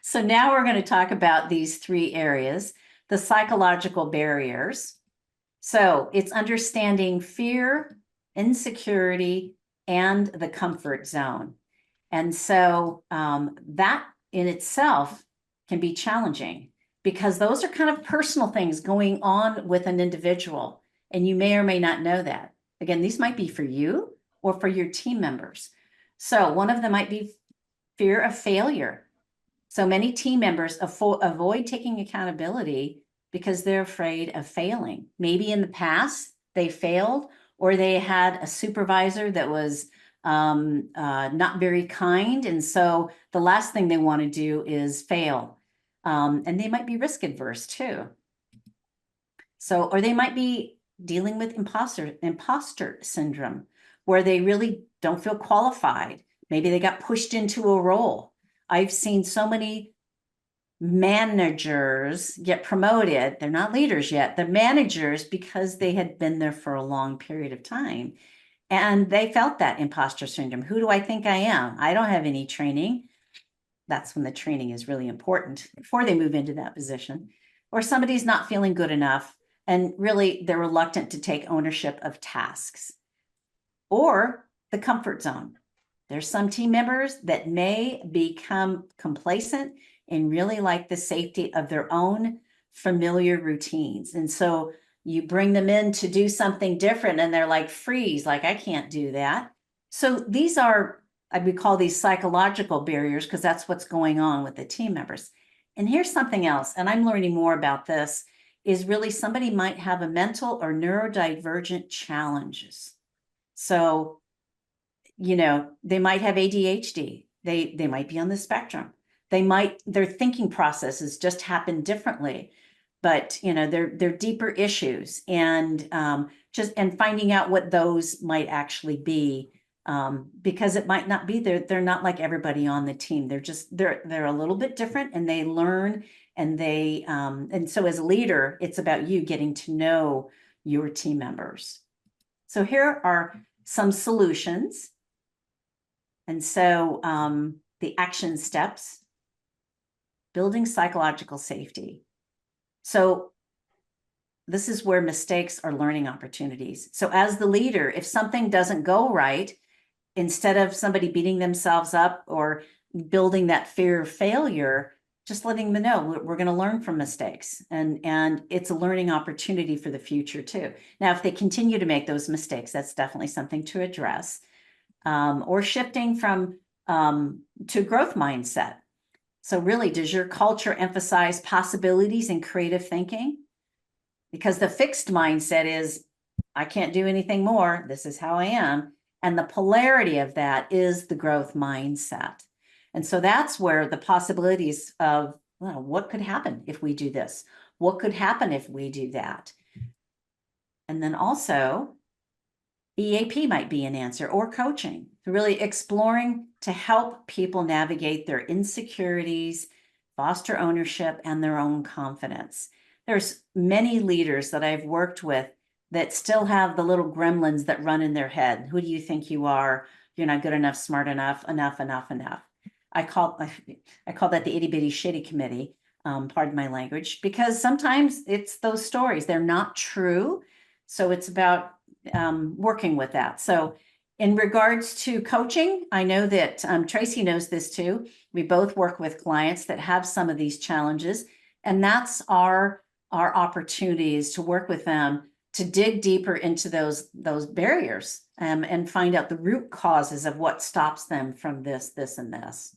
So now we're going to talk about these three areas, the psychological barriers. So it's understanding fear, insecurity, and the comfort zone. And so that in itself can be challenging because those are kind of personal things going on with an individual. And you may or may not know that. Again, these might be for you or for your team members. So one of them might be fear of failure. So many team members avoid taking accountability because they're afraid of failing. Maybe in the past they failed, or they had a supervisor that was not very kind. And so the last thing they want to do is fail. And they might be risk adverse too. So, or they might be dealing with imposter syndrome, where they really don't feel qualified. Maybe they got pushed into a role. I've seen so many managers get promoted. They're not leaders yet. They're managers because they had been there for a long period of time. And they felt that imposter syndrome. Who do I think I am? I don't have any training. That's when the training is really important before they move into that position. Or somebody's not feeling good enough and really they're reluctant to take ownership of tasks. Or the comfort zone. There's some team members that may become complacent and really like the safety of their own familiar routines. And so you bring them in to do something different and they're like, freeze, like, I can't do that. So these are, I would call these psychological barriers because that's what's going on with the team members. And here's something else, and I'm learning more about this, is really somebody might have a mental or neurodivergent challenges. So, you know, they might have ADHD. They might be on the spectrum. Their thinking processes just happen differently, but you know, they're deeper issues, and and finding out what those might actually be, because it might not be they're not like everybody on the team. They're a little bit different, and they learn, and and so as a leader, it's about you getting to know your team members. So here are some solutions. And so the action steps, building psychological safety. So this is where mistakes are learning opportunities. So as the leader, if something doesn't go right, instead of somebody beating themselves up or building that fear of failure, just letting them know we're going to learn from mistakes, and it's a learning opportunity for the future too. Now, if they continue to make those mistakes, that's definitely something to address. Or shifting from to growth mindset. So really, does your culture emphasize possibilities and creative thinking? Because the fixed mindset is, I can't do anything more. This is how I am. And the polarity of that is the growth mindset. And so that's where the possibilities of, well, what could happen if we do this? What could happen if we do that? And then also, EAP might be an answer, or coaching, really exploring to help people navigate their insecurities, foster ownership, and their own confidence. There's many leaders that I've worked with that still have the little gremlins that run in their head. Who do you think you are? You're not good enough, smart enough, enough. I call that the itty bitty shitty committee, pardon my language, because sometimes it's those stories. They're not true. So it's about working with that. So in regards to coaching, I know that Tracy knows this too. We both work with clients that have some of these challenges, and that's our opportunities to work with them to dig deeper into those barriers, and find out the root causes of what stops them from this, and this.